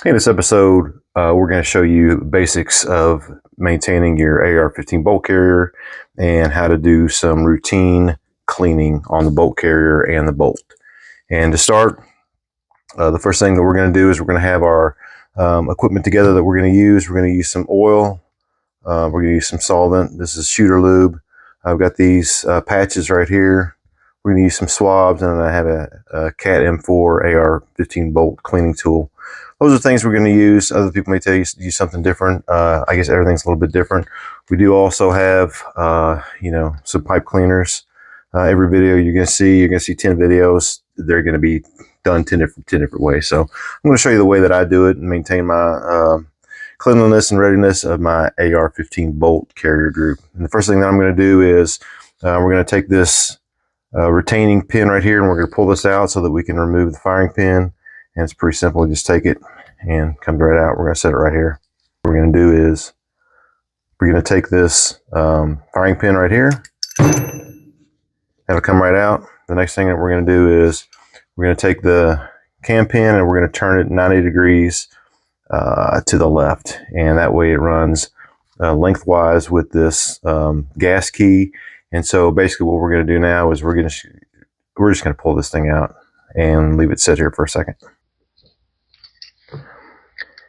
In this episode, we're going to show you basics of maintaining your AR15 bolt carrier and how to do some routine cleaning on the bolt carrier and the bolt. And to start, the first thing that we're going to do is we're going to have our equipment together that we're going to use. We're going to use some oil. We're going to use some solvent. This is shooter lube. I've got these patches right here. We're going to use some swabs, and I have a Cat M4 AR15 bolt cleaning tool. Those are things we're going to use. Other people may tell you to use something different. I guess everything's a little bit different. We do also have, some pipe cleaners. Every video you're going to see 10 videos. They're going to be done 10 different ways. So I'm going to show you the way that I do it and maintain my cleanliness and readiness of my AR15 bolt carrier group. And the first thing that I'm going to do is we're going to take this retaining pin right here, and we're going to pull this out so that we can remove the firing pin. And it's pretty simple. You just take it and comes right out. We're going to set it right here. What we're going to do is we're going to take this firing pin right here. That'll come right out. The next thing that we're going to do is we're going to take the cam pin and we're going to turn it 90 degrees to the left. And that way it runs lengthwise with this gas key. And so basically what we're going to do now is we're just going to pull this thing out and leave it sit here for a second.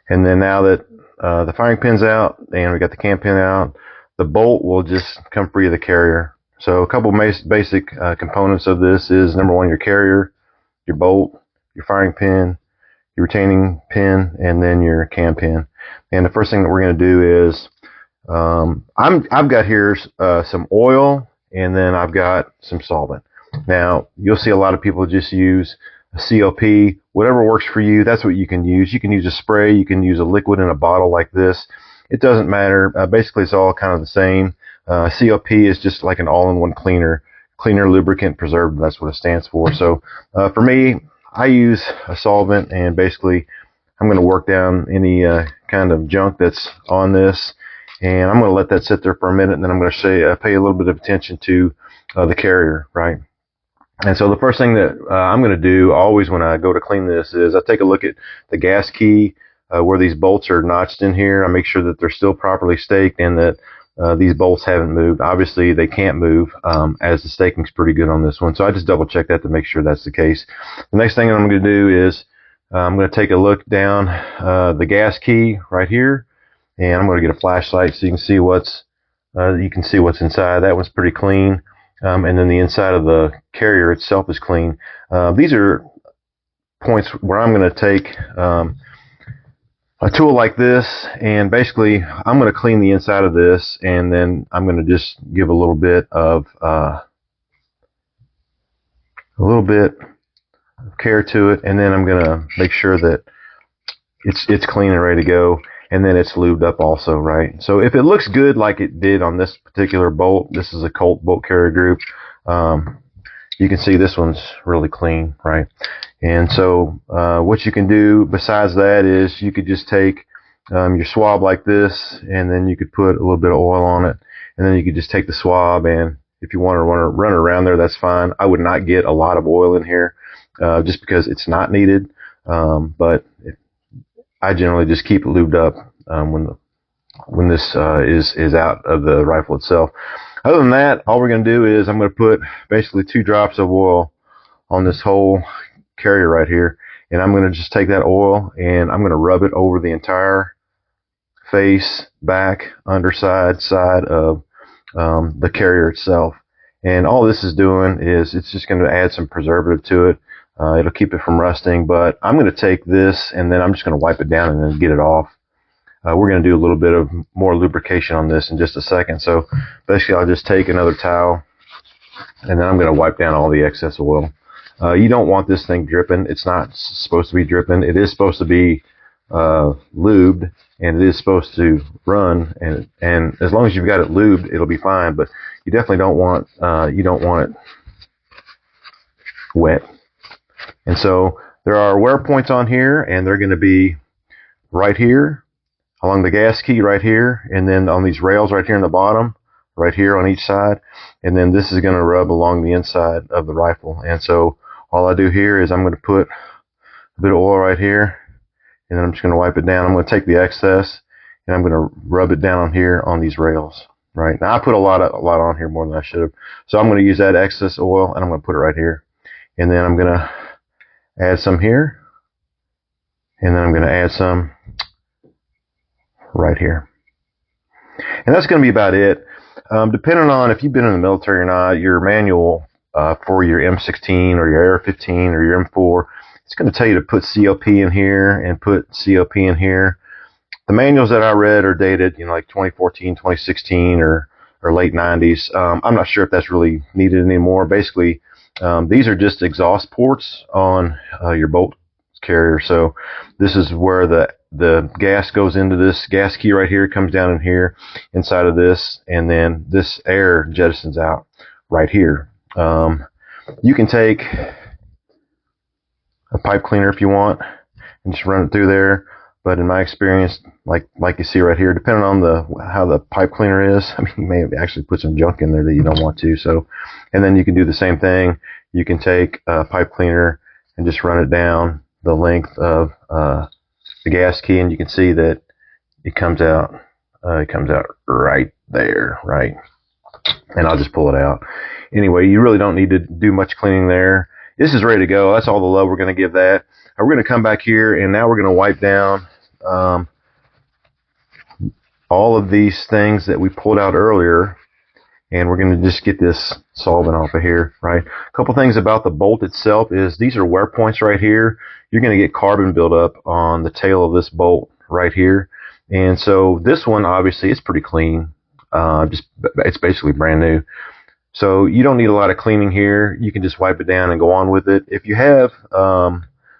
And then now that the firing pin's out and we got the cam pin out, the bolt will just come free of the carrier. So a couple basic components of this is, number one, your carrier, your bolt, your firing pin, your retaining pin, and then your cam pin. And the first thing that we're going to do is I've got here some oil, and then I've got some solvent. Now, you'll see a lot of people just use a COP. Whatever works for you, that's what you can use. You can use a spray. You can use a liquid in a bottle like this. It doesn't matter. Basically, it's all kind of the same. COP is just like an all-in-one cleaner, lubricant, preservative. That's what it stands for. So for me, I use a solvent, and basically I'm going to work down any kind of junk that's on this. And I'm going to let that sit there for a minute, and then I'm going to pay a little bit of attention to the carrier, right? And so the first thing that I'm going to do always when I go to clean this is I take a look at the gas key where these bolts are notched in here. I make sure that they're still properly staked and that these bolts haven't moved. Obviously, they can't move as the staking's pretty good on this one. So I just double check that to make sure that's the case. The next thing I'm going to do is I'm going to take a look down the gas key right here, and I'm going to get a flashlight so you can see what's inside. That one's pretty clean. And then the inside of the carrier itself is clean. These are points where I'm going to take a tool like this, and basically I'm going to clean the inside of this, and then I'm going to just give a little bit of care to it, and then I'm going to make sure that it's clean and ready to go. And then it's lubed up also, right? So if it looks good like it did on this particular bolt, this is a Colt bolt carrier group, you can see this one's really clean, right? And so what you can do besides that is you could just take your swab like this, and then you could put a little bit of oil on it, and then you could just take the swab, and if you want to run around there, that's fine. I would not get a lot of oil in here just because it's not needed, but I generally just keep it lubed up when this is out of the rifle itself. Other than that, all we're going to do is I'm going to put basically 2 drops of oil on this whole carrier right here, and I'm going to just take that oil and I'm going to rub it over the entire face, back, underside, side of the carrier itself. And all this is doing is it's just going to add some preservative to it. It'll keep it from rusting, but I'm going to take this and then I'm just going to wipe it down and then get it off. We're going to do a little bit of more lubrication on this in just a second. So basically I'll just take another towel and then I'm going to wipe down all the excess oil. You don't want this thing dripping. It's not supposed to be dripping. It is supposed to be lubed, and it is supposed to run, and as long as you've got it lubed, it'll be fine, but you definitely don't want it wet. And so there are wear points on here, and they're going to be right here along the gas key right here, and then on these rails right here in the bottom, right here on each side, and then this is going to rub along the inside of the rifle. And so all I do here is I'm going to put a bit of oil right here, and then I'm just going to wipe it down. I'm going to take the excess and I'm going to rub it down on here on these rails. Right now I put a lot on here, more than I should have. So I'm going to use that excess oil and I'm going to put it right here, and then I'm going to add some here, and then I'm going to add some right here, and that's going to be about it. Depending on if you've been in the military or not, your manual for your M16 or your AR15 or your M4, it's going to tell you to put COP in here and put COP in here. The manuals that I read are dated, like 2014, 2016, or late 90s. I'm not sure if that's really needed anymore. Basically, these are just exhaust ports on your bolt carrier. So this is where the gas goes into this gas key right here, comes down in here inside of this, and then this air jettisons out right here. You can take a pipe cleaner if you want and just run it through there. But in my experience, like you see right here, depending on how the pipe cleaner is, I mean, you may actually put some junk in there that you don't want to. So, and then you can do the same thing. You can take a pipe cleaner and just run it down the length of the gas key, and you can see that it comes out. It comes out right there, right? And I'll just pull it out. Anyway, you really don't need to do much cleaning there. This is ready to go. That's all the love we're going to give that. We're going to come back here, and now we're going to wipe down all of these things that we pulled out earlier, and we're going to just get this solvent off of here, right? A couple things about the bolt itself is these are wear points right here. You're going to get carbon buildup on the tail of this bolt right here, and so this one obviously is pretty clean. It's basically brand new. So you don't need a lot of cleaning here. You can just wipe it down and go on with it. If you have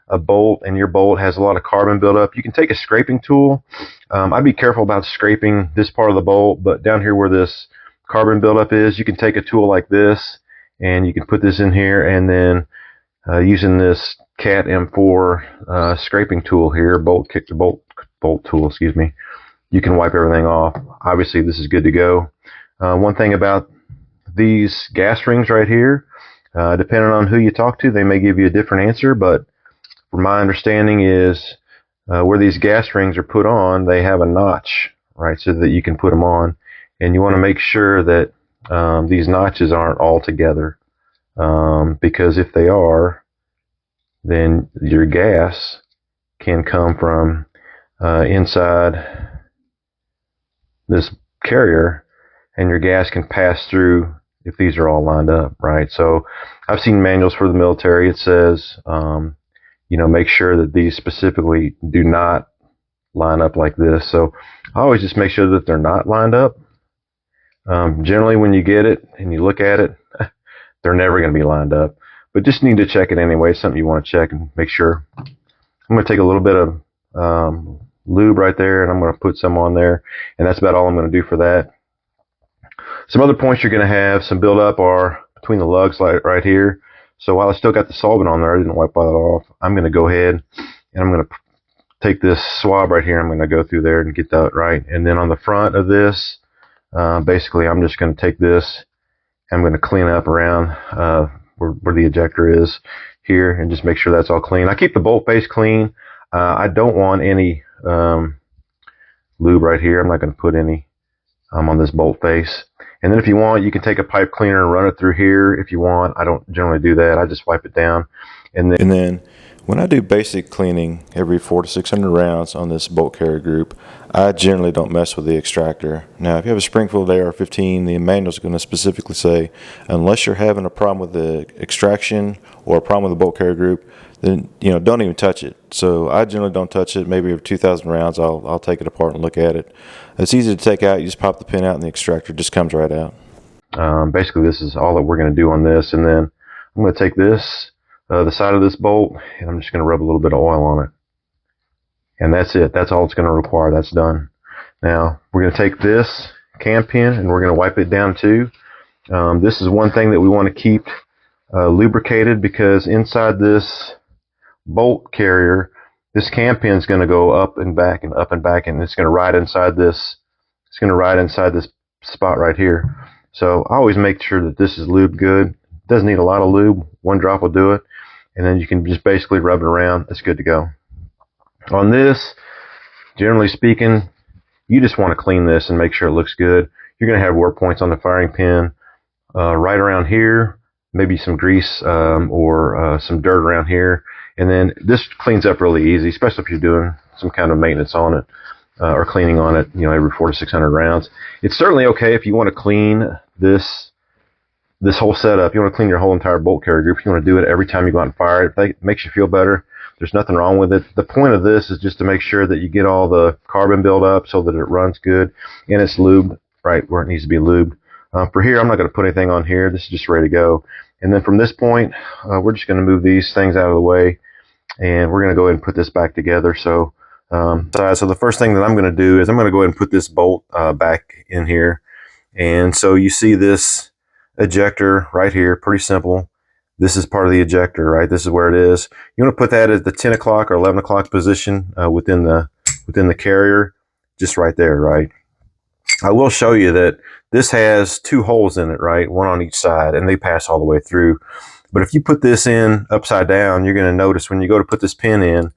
a bolt and your bolt has a lot of carbon buildup, you can take a scraping tool. I'd be careful about scraping this part of the bolt, but down here where this carbon buildup is, you can take a tool like this and you can put this in here, and then using this Cat M4 scraping tool here, bolt tool, excuse me, you can wipe everything off. Obviously this is good to go. One thing about these gas rings right here, depending on who you talk to, they may give you a different answer, but from my understanding is where these gas rings are put on, they have a notch, right, so that you can put them on, and you want to make sure that these notches aren't all together, because if they are, then your gas can come from inside this carrier, and your gas can pass through if these are all lined up, right? So I've seen manuals for the military. It says, make sure that these specifically do not line up like this. So I always just make sure that they're not lined up. Generally, when you get it and you look at it, they're never going to be lined up. But just need to check it anyway. It's something you want to check and make sure. I'm going to take a little bit of lube right there, and I'm going to put some on there. And that's about all I'm going to do for that. Some other points you're going to have some buildup are between the lugs right here. So while I still got the solvent on there, I didn't wipe that off. I'm going to go ahead and I'm going to take this swab right here. I'm going to go through there and get that right. And then on the front of this, basically I'm just going to take this and I'm going to clean up around where the ejector is here and just make sure that's all clean. I keep the bolt face clean. I don't want any lube right here. I'm not going to put any on this bolt face. And then if you want, you can take a pipe cleaner and run it through here if you want. I don't generally do that. I just wipe it down. And then when I do basic cleaning every 400 to 600 rounds on this bolt carrier group, I generally don't mess with the extractor. Now, if you have a Springfield AR15, the manual is going to specifically say, unless you're having a problem with the extraction or a problem with the bolt carrier group, then don't even touch it. So I generally don't touch it. Maybe every 2,000 rounds, I'll take it apart and look at it. It's easy to take out. You just pop the pin out, and the extractor just comes right out. Basically, this is all that we're going to do on this, and then I'm going to take this, the side of this bolt, and I'm just going to rub a little bit of oil on it, and that's it. That's all it's going to require. That's done. Now we're going to take this cam pin, and we're going to wipe it down too. This is one thing that we want to keep lubricated, because inside this bolt carrier, this cam pin is going to go up and back and up and back, and it's going to ride inside this. It's going to ride inside this spot right here. So I always make sure that this is lubed good. It doesn't need a lot of lube. One drop will do it, and then you can just basically rub it around. It's good to go. On this, generally speaking, you just want to clean this and make sure it looks good. You're going to have wear points on the firing pin right around here, maybe some grease or some dirt around here, and then this cleans up really easy, especially if you're doing some kind of maintenance on it or cleaning on it, you know, every 400 to 600 rounds. It's certainly okay if you want to clean this whole setup. You want to clean your whole entire bolt carrier group. You want to do it every time you go out and fire it. If it makes you feel better, there's nothing wrong with it. The point of this is just to make sure that you get all the carbon build up so that it runs good and it's lubed right where it needs to be lubed. For here, I'm not going to put anything on here. This is just ready to go. And then from this point, we're just going to move these things out of the way, and we're going to go ahead and put this back together. So the first thing that I'm going to do is I'm going to go ahead and put this bolt back in here. And so you see this ejector right here, pretty simple. This is part of the ejector, right? This is where it is. You want to put that at the 10 o'clock or 11 o'clock position within the carrier, just right there, right? I will show you that this has two holes in it, right? One on each side, and they pass all the way through. But if you put this in upside down, you're going to notice when you go to put this pin in,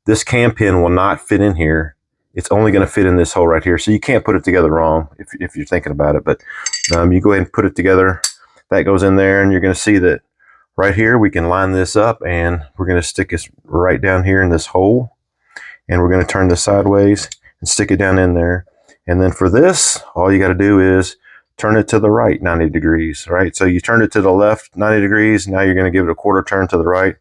this cam pin will not fit in here. It's only going to fit in this hole right here. So you can't put it together wrong if you're thinking about it. But you go ahead and put it together. That goes in there, and you're going to see that right here we can line this up, and we're going to stick this right down here in this hole. And we're going to turn this sideways and stick it down in there. And then for this, all you got to do is turn it to the right 90 degrees, right? So you turn it to the left 90 degrees. Now you're going to give it a quarter turn to the right.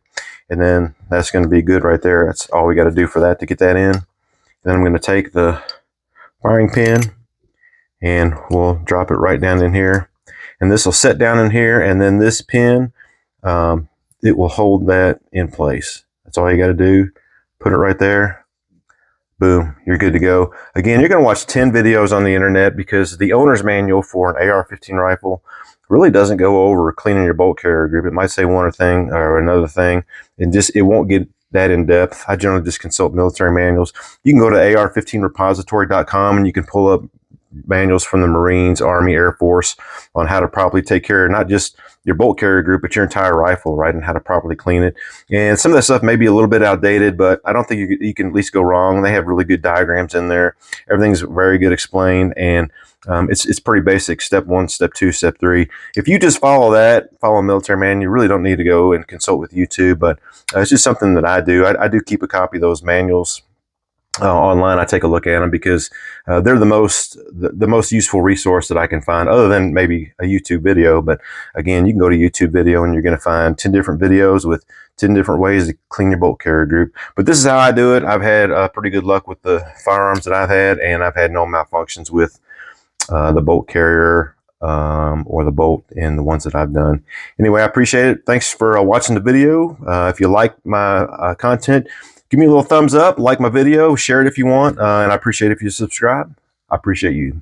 And then that's going to be good right there. That's all we got to do for that to get that in. Then I'm going to take the firing pin and we'll drop it right down in here. And this will set down in here. And then this pin, it will hold that in place. That's all you got to do. Put it right there. Boom, you're good to go. Again, you're going to watch 10 videos on the internet because the owner's manual for an AR-15 rifle really doesn't go over cleaning your bolt carrier group. It might say one thing or another thing, and it won't get that in depth. I generally just consult military manuals. You can go to AR15repository.com and you can pull up manuals from the Marines, Army, Air Force on how to properly take care of not just your bolt carrier group, but your entire rifle, right, and how to properly clean it. And some of that stuff may be a little bit outdated, but I don't think you can at least go wrong. They have really good diagrams in there. Everything's very good explained, and it's pretty basic. Step 1, step 2, step 3. If you just follow a military manual, you really don't need to go and consult with YouTube, but it's just something that I do. I do keep a copy of those manuals online. I take a look at them because they're the most useful resource that I can find, other than maybe a YouTube video. But again, you can go to YouTube video and you're going to find 10 different videos with 10 different ways to clean your bolt carrier group. But this is how I do it. I've had pretty good luck with the firearms that I've had, and I've had no malfunctions with the bolt carrier or the bolt in the ones that I've done. Anyway, I appreciate it. Thanks for watching the video. If you like my content, give me a little thumbs up, like my video, share it if you want, and I appreciate it if you subscribe. I appreciate you.